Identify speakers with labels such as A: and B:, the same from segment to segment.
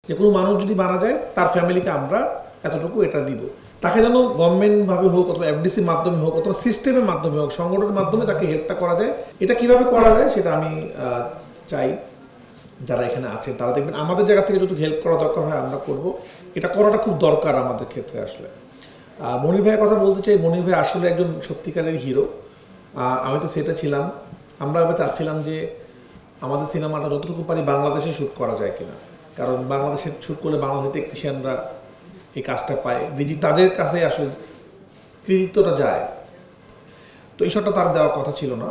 A: যে কোনো মানুষ যদি মারা যায় তার ফ্যামিলিকে আমরা এতটুকু এটা দিব, তাকে যেন গভর্নমেন্টভাবে হোক অথবা এফডিসির মাধ্যমে হোক অথবা সিস্টেমের মাধ্যমে হোক, সংগঠনের মাধ্যমে তাকে হেল্পটা করা যায়। এটা কিভাবে করা যায় সেটা আমি চাই যারা এখানে আছেন তারা দেখবেন আমাদের জায়গা থেকে যদি হেল্প করা দরকার হয় আমরা করব, এটা করাটা খুব দরকার আমাদের ক্ষেত্রে আসলে। মনির ভাইয়ের কথা বলতে চাই, মনির ভাই আসলে একজন সত্যিকারের হিরো। আমি তো সেটা ছিলাম। আমরা এবার চাচ্ছিলাম যে আমাদের সিনেমাটা যতটুকু পারি বাংলাদেশে শ্যুট করা যায় কিনা, কারণ বাংলাদেশে শ্যুট করলে বাংলাদেশের টেকনিশিয়ানরা এই কাজটা পায়, তাদের কাছে আসলে কৃতিত্বটা যায়। তো এই শটটা তার দেওয়ার কথা ছিল না,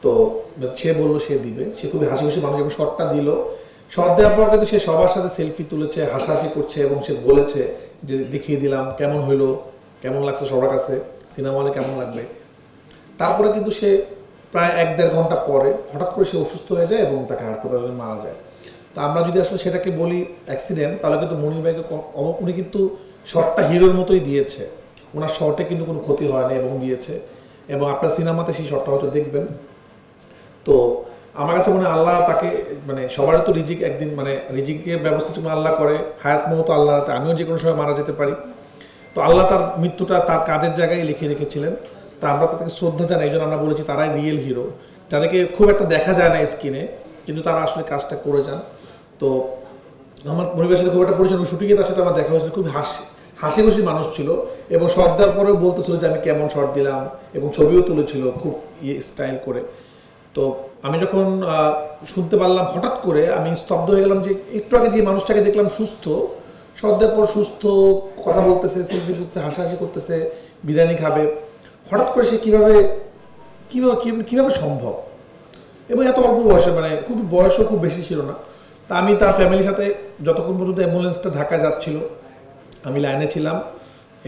A: তো সে বললো সে দিবে। সে খুবই হাসি খুশি মানুষ, এবং শটটা দিল। শট দেওয়ার পর কিন্তু সে সবার সাথে সেলফি তুলেছে, হাসাহাসি করছে, এবং সে বলেছে যে দেখিয়ে দিলাম কেমন হইলো, কেমন লাগছে সবার কাছে, সিনেমা হলে কেমন লাগবে। তারপরে কিন্তু সে প্রায় 1-1.5 ঘন্টা পরে হঠাৎ করে সে অসুস্থ হয়ে যায় এবং তাকে হাসপাতালে মারা যায়। তো আমরা যদি আসলে সেটাকে বলি অ্যাক্সিডেন্ট, তাহলে কিন্তু মনির ভাইকে উনি কিন্তু শটটা হিরোর মতোই দিয়েছে, ওনার শটে কিন্তু কোনো ক্ষতি হয়নি এবং দিয়েছে, এবং আপনার সিনেমাতে সেই শটটা হয়তো দেখবেন। তো আমার কাছে মনে হয় আল্লাহ তাকে, মানে সবার তো রিজিক একদিন, মানে রিজিকের ব্যবস্থা তুমি আল্লাহ করে, হায়াত মতো আল্লাহ হাতে, আমিও যে কোনো সময় মারা যেতে পারি। তো আল্লাহ তার মৃত্যুটা তার কাজের জায়গায় লিখে রেখেছিলেন। তা আমরা তাদেরকে শ্রদ্ধা জানাই, এই জন্য আমরা বলেছি তারাই রিয়েল হিরো, যাদেরকে খুব একটা দেখা যায় না স্ক্রিনে, কিন্তু তারা আসলে কাজটা করে যান। তো আমার পরিবারের সাথে খুব একটা পরিচয়, শুটিংয়ে তার সাথে আমার দেখা হয়েছিল, খুব হাসি খুশি মানুষ ছিল, এবং শট দেওয়ার পরেও বলতেছিল যে আমি কেমন শট দিলাম, এবং ছবিও তুলেছিল খুব স্টাইল করে। তো আমি যখন শুনতে পারলাম, হঠাৎ করে আমি স্তব্ধ হয়ে গেলাম যে একটু আগে যে মানুষটাকে দেখলাম সুস্থ, শট দেওয়ার পর সুস্থ, কথা বলতেছে, সেলফি তুলছে, হাসাহাসি করতেছে, বিরিয়ানি খাবে, হঠাৎ করে সে কীভাবে সম্ভব, এবং এত অল্প বয়সে, মানে খুব বয়সও খুব বেশি ছিল না। তা আমি তার ফ্যামিলির সাথে যতক্ষণ পর্যন্ত অ্যাম্বুলেন্সটা ঢাকায় যাচ্ছিল আমি লাইনে ছিলাম,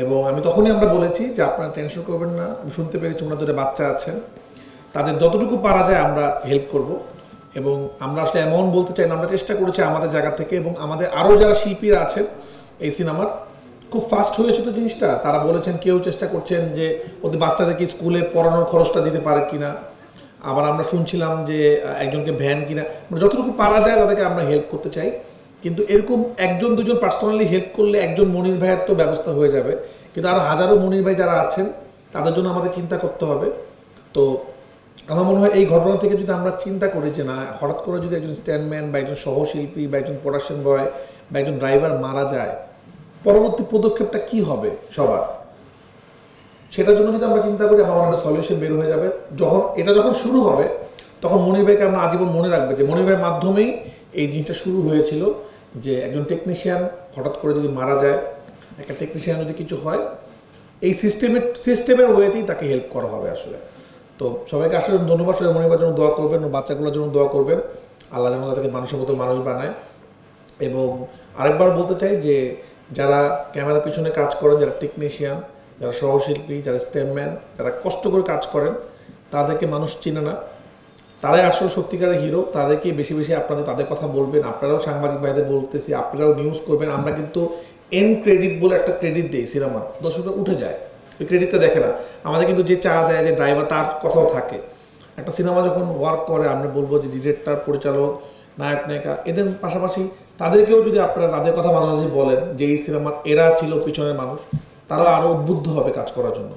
A: এবং আমি তখনই আমরা বলেছি যে আপনারা টেনশন করবেন না, আমি শুনতে পেরেছি ওনার দুটো বাচ্চা আছেন, তাদের যতটুকু পারা যায় আমরা হেল্প করব। এবং আমরা আসলে এমন বলতে চাই না, আমরা চেষ্টা করেছি আমাদের জায়গা থেকে, এবং আমাদের আরও যারা শিল্পীরা আছেন এই সিনেমার, খুব ফাস্ট হয়েছে তো জিনিসটা। তারা বলেছেন, কেউ চেষ্টা করছেন যে ওদের বাচ্চাদেরকে স্কুলে পড়ানোর খরচটা দিতে পারে কিনা, আবার আমরা শুনছিলাম যে একজনকে ভ্যান কিনা, মানে যতটুকু পারা যায় তাদেরকে আমরা হেল্প করতে চাই। কিন্তু এরকম 1-2 পার্সোনালি হেল্প করলে একজন মনির ভাইয়ের তো ব্যবস্থা হয়ে যাবে, কিন্তু আরও হাজারো মনির ভাই যারা আছেন তাদের জন্য আমাদের চিন্তা করতে হবে। তো আমার মনে হয় এই ঘটনা থেকে যদি আমরা চিন্তা করি যে না, হঠাৎ করে যদি একজন স্ট্যান্ডম্যান বা একজন সহশিল্পী বা একজন প্রোডাকশন বয় বা একজন ড্রাইভার মারা যায়, পরবর্তী পদক্ষেপটা কি হবে সবার, সেটার জন্য যদি আমরা চিন্তা করি আমার একটা সলিউশন বের হয়ে যাবে। যখন শুরু হবে তখন মনির ভাইকে আমরা আজীবন মনে রাখবে যে মনির ভাইয়ের মাধ্যমেই এই জিনিসটা শুরু হয়েছিল, যে একজন টেকনিশিয়ান হঠাৎ করে যদি মারা যায়, একটা টেকনিশিয়ান যদি কিছু হয়, এই সিস্টেমের ওয়েতেই তাকে হেল্প করা হবে আসলে। তো সবাইকে আসলে ধন্যবাদ। সবাই মনির ভাইয়ের জন্য দোয়া করবেন, বাচ্চাগুলোর জন্য দোয়া করবেন, আল্লাহ যেন তাদেরকে মানুষের মতো মানুষ বানায়। এবং আরেকবার বলতে চাই যে যারা ক্যামেরার পিছনে কাজ করেন, যারা টেকনিশিয়ান, যারা সহশিল্পী, যারা স্ট্যান্ডম্যান, যারা কষ্ট করে কাজ করেন, তাদেরকে মানুষ চিনে না, তারাই আসলে সত্যিকারের হিরো। তাদেরকে বেশি বেশি আপনাদের তাদের কথা বলবেন, আপনারাও সাংবাদিক ভাইদের বলতেছি, আপনারাও নিউজ করবেন। আমরা কিন্তু এন্ড ক্রেডিট বলে একটা ক্রেডিট দিই সিনেমার, দর্শকরা উঠে যায়, ওই ক্রেডিটটা দেখে না। আমাদের কিন্তু যে চা দেয়, যে ড্রাইভার, তার কথাও থাকে। একটা সিনেমা যখন ওয়ার্ক করে আমরা বলবো যে ডিরেক্টর, পরিচালক, নায়ক নায়িকা, এদের পাশাপাশি তাদেরকেও যদি আপনারা তাদের কথা মাঝে মাঝে বলেন যে এই সিনেমার এরা ছিল পিছনের মানুষ, তারা আরও উদ্বুদ্ধ হবে কাজ করার জন্য।